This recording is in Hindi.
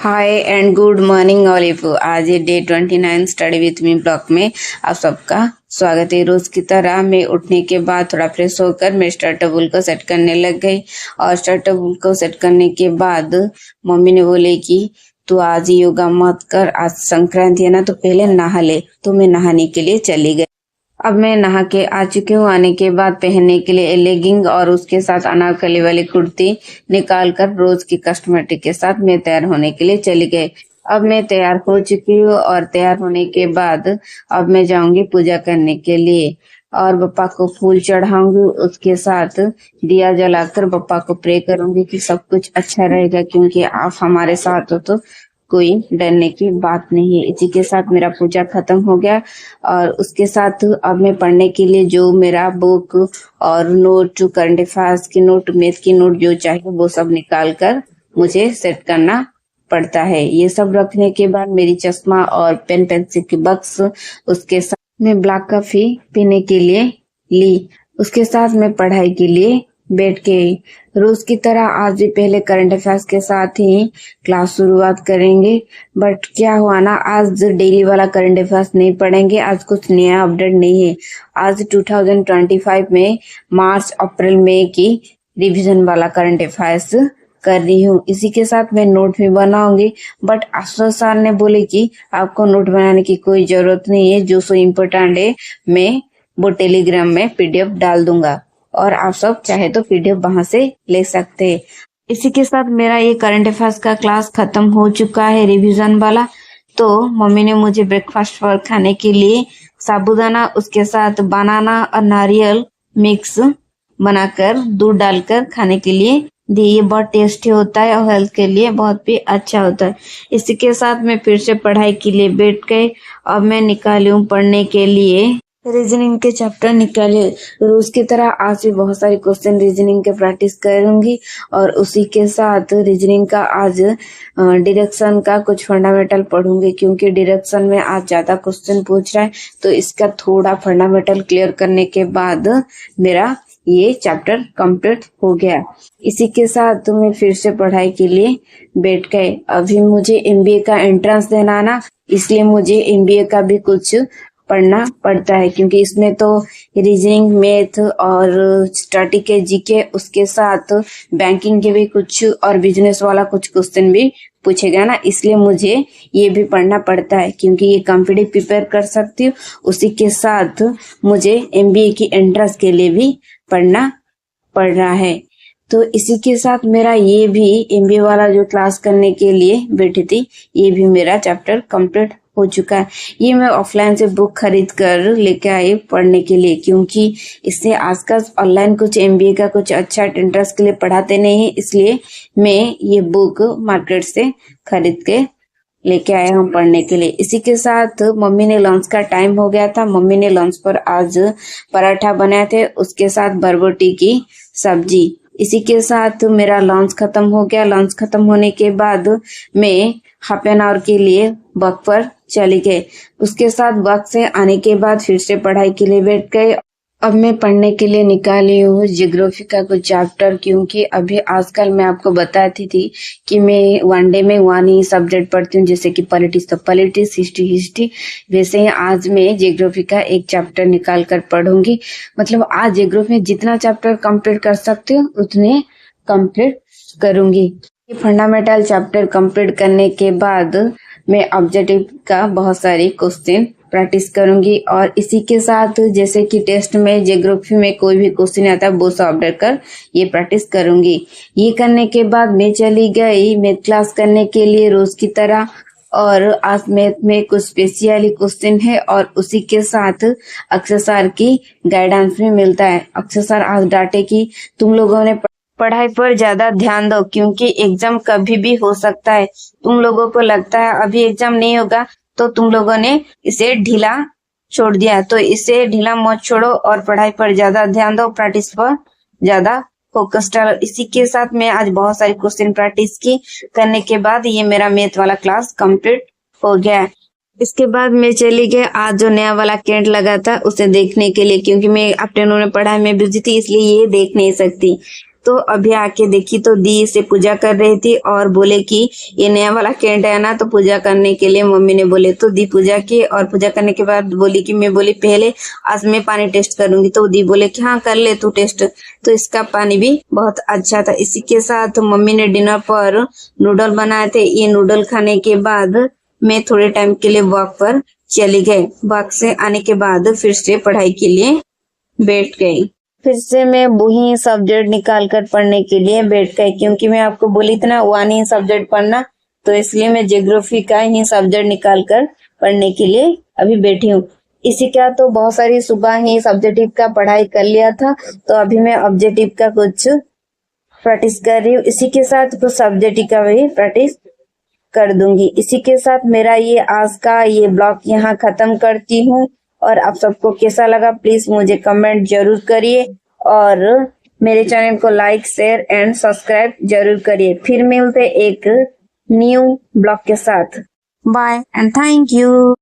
Hi and good morning all of you. आज ये day 29 study with me blog में आप सबका स्वागत है। रोज की तरह मैं उठने के बाद थोड़ा फ्रेश होकर मैं स्टार्ट टेबल को सेट करने लग गई और स्टार्ट टेबल को सेट करने के बाद मम्मी ने बोले कि तू आज योगा मत कर, आज संक्रांति है ना, तो पहले नहा ले। तो मैं नहाने के लिए चली गई। अब मैं नहा के आ चुकी हूँ। आने के बाद पहनने के लिए लेगिंग और उसके साथ अनारकली वाली कुर्ती निकाल कर रोज की कस्टमेटिक के साथ मैं तैयार होने के लिए चली गई। अब मैं तैयार हो चुकी हूँ और तैयार होने के बाद अब मैं जाऊंगी पूजा करने के लिए और बप्पा को फूल चढ़ाऊंगी। उसके साथ दिया जलाकर बप्पा को प्रे करूंगी कि सब कुछ अच्छा रहेगा, क्योंकि आप हमारे साथ हो तो कोई डरने की बात नहीं है। इसी के साथ मेरा पूजा खत्म हो गया और उसके साथ अब मैं पढ़ने के लिए जो मेरा बुक और नोट, करंट अफेयर्स की नोट, मैथ की नोट जो चाहिए वो सब निकाल कर मुझे सेट करना पड़ता है। ये सब रखने के बाद मेरी चश्मा और पेन पेंसिल की बक्स, उसके साथ मैं ब्लैक कॉफी पीने के लिए ली। उसके साथ मैं पढ़ाई के लिए बैठ गई। रोज की तरह आज भी पहले करंट अफेयर्स के साथ ही क्लास शुरुआत करेंगे, बट क्या हुआ ना, आज डेली वाला करंट अफेयर्स नहीं पढ़ेंगे। आज कुछ नया अपडेट नहीं है। आज 2025 में मार्च अप्रैल मई की रिवीजन वाला करंट अफेयर्स कर रही हूँ। इसी के साथ मैं नोट भी बनाऊंगी, बट अफसर सर ने बोले कि आपको नोट बनाने की कोई जरूरत नहीं है, जो सो इम्पोर्टेंट है मैं वो टेलीग्राम में पीडीएफ डाल दूंगा और आप सब चाहे तो पीडीएफ वहां से ले सकते हैं। इसी के साथ मेरा ये करंट अफेयर्स का क्लास खत्म हो चुका है, रिवीजन वाला। तो मम्मी ने मुझे ब्रेकफास्ट पर खाने के लिए साबूदाना, उसके साथ बनाना और नारियल मिक्स बनाकर दूध डालकर खाने के लिए दी। ये बहुत टेस्टी होता है और हेल्थ के लिए बहुत भी अच्छा होता है। इसी के साथ मैं फिर से पढ़ाई के लिए बैठ गई। अब मैं निकाली हूँ पढ़ने के लिए रीजनिंग के चैप्टर निकाले। रोज की तरह आज भी बहुत सारे क्वेश्चन रीजनिंग के प्रैक्टिस करूंगी और उसी के साथ रीजनिंग का आज डायरेक्शन का कुछ फंडामेंटल पढ़ूंगी, क्योंकि डायरेक्शन में आज ज्यादा क्वेश्चन पूछ रहा है। तो इसका थोड़ा फंडामेंटल क्लियर करने के बाद मेरा ये चैप्टर कंप्लीट हो गया। इसी के साथ मैं फिर से पढ़ाई के लिए बैठ गए। अभी मुझे एमबीए का एंट्रेंस देना ना, इसलिए मुझे एमबीए का भी कुछ पढ़ना पड़ता है, क्योंकि इसमें तो रीजनिंग, मैथ और स्टैटिक के जीके, उसके साथ बैंकिंग के भी कुछ और बिजनेस वाला कुछ क्वेश्चन भी पूछेगा ना, इसलिए मुझे ये भी पढ़ना पड़ता है, क्योंकि ये कॉम्पिटिटिव प्रिपेयर कर सकती हूँ। उसी के साथ मुझे एमबीए की एंट्रेंस के लिए भी पढ़ना पड़ रहा है। तो इसी के साथ मेरा ये भी एमबीए वाला जो क्लास करने के लिए बैठी थी, ये भी मेरा चैप्टर कंप्लीट हो चुका है। ये मैं ऑफलाइन से बुक खरीद कर लेके आई पढ़ने के लिए, क्योंकि इससे आजकल ऑनलाइन कुछ एमबीए का कुछ अच्छा एंट्रेंस के लिए पढ़ाते नहीं है, इसलिए मैं ये बुक मार्केट से खरीद के लेके आया हूँ पढ़ने के लिए। इसी के साथ मम्मी ने लंच का टाइम हो गया था। मम्मी ने लंच पर आज पराठा बनाए थे, उसके साथ बरबटी की सब्जी। इसी के साथ मेरा लंच खत्म हो गया। लंच खत्म होने के बाद मैं हाफ एन आवर के लिए वॉक पर चली गई। उसके साथ वॉक से आने के बाद फिर से पढ़ाई के लिए बैठ गए। अब मैं पढ़ने के लिए निकाली हूँ जियोग्राफी का कुछ चैप्टर, क्योंकि अभी आजकल मैं आपको बताती थी कि मैं वनडे में वन ही सब्जेक्ट पढ़ती हूँ, जैसे कि पॉलिटिक्स, तो पॉलिटिक्स, हिस्ट्री। वैसे ही आज मैं जियोग्राफी का एक चैप्टर निकाल कर पढ़ूंगी। मतलब आज जियोग्राफी में जितना चैप्टर कंप्लीट कर सकती हूँ उतने कंप्लीट करूंगी। ये फंडामेंटल चैप्टर कंप्लीट करने के बाद मैं ऑब्जेक्टिव का बहुत सारे क्वेश्चन प्रैक्टिस करूंगी और इसी के साथ जैसे कि टेस्ट में जियोग्राफी में कोई भी क्वेश्चन आता है वो सब अपडेट कर ये प्रैक्टिस करूंगी। ये करने के बाद मैं चली गई मैथ क्लास करने के लिए रोज की तरह, और आज मैथ में कुछ स्पेशली क्वेश्चन है और उसी के साथ अक्षर सर की गाइडेंस भी मिलता है। अक्षर सर आज डांटे कि तुम लोगों ने पढ़ाई पर ज्यादा ध्यान दो, क्योंकि एग्जाम कभी भी हो सकता है। तुम लोगों को लगता है अभी एग्जाम नहीं होगा तो तुम लोगों ने इसे ढीला छोड़ दिया, तो इसे ढीला मत छोड़ो और पढ़ाई पर ज्यादा ध्यान दो, प्रैक्टिस पर ज्यादा फोकस डालो। इसी के साथ मैं आज बहुत सारी क्वेश्चन प्रैक्टिस की। करने के बाद ये मेरा मैथ वाला क्लास कंप्लीट हो गया। इसके बाद मैं चली गई आज जो नया वाला कैंट लगा था उसे देखने के लिए, क्योंकि मैं आफ्टरनून में पढ़ाई में बिजी थी, इसलिए ये देख नहीं सकती। तो अभी आके देखी तो दी से पूजा कर रही थी और बोले कि ये नया वाला कैंट है ना, तो पूजा करने के लिए मम्मी ने बोले। तो दी पूजा की और पूजा करने के बाद बोली कि मैं बोली पहले आज मैं पानी टेस्ट करूंगी। तो दी बोले कि हाँ कर ले तू टेस्ट। तो इसका पानी भी बहुत अच्छा था। इसी के साथ मम्मी ने डिनर पर नूडल बनाए थे। ये नूडल खाने के बाद मैं थोड़े टाइम के लिए वॉक पर चली गई। वॉक से आने के बाद फिर से पढ़ाई के लिए बैठ गई। फिर से मैं वही सब्जेक्ट निकाल कर पढ़ने के लिए बैठ गई, क्योंकि मैं आपको बोली थी ना वन ही सब्जेक्ट पढ़ना, तो इसलिए मैं ज्योग्राफी का ही सब्जेक्ट निकाल कर पढ़ने के लिए अभी बैठी हूँ। इसी का तो बहुत सारी सुबह ही सब्जेक्टिव का पढ़ाई कर लिया था, तो अभी मैं ऑब्जेक्टिव का कुछ प्रैक्टिस कर रही हूँ। इसी के साथ कुछ सब्जेक्टिव का भी प्रैक्टिस कर दूंगी। इसी के साथ मेरा ये आज का ये ब्लॉग यहाँ खत्म करती हूँ। और आप सबको कैसा लगा प्लीज मुझे कमेंट जरूर करिए और मेरे चैनल को लाइक शेयर एंड सब्सक्राइब जरूर करिए। फिर मिलते एक न्यू ब्लॉग के साथ। Bye and thank you.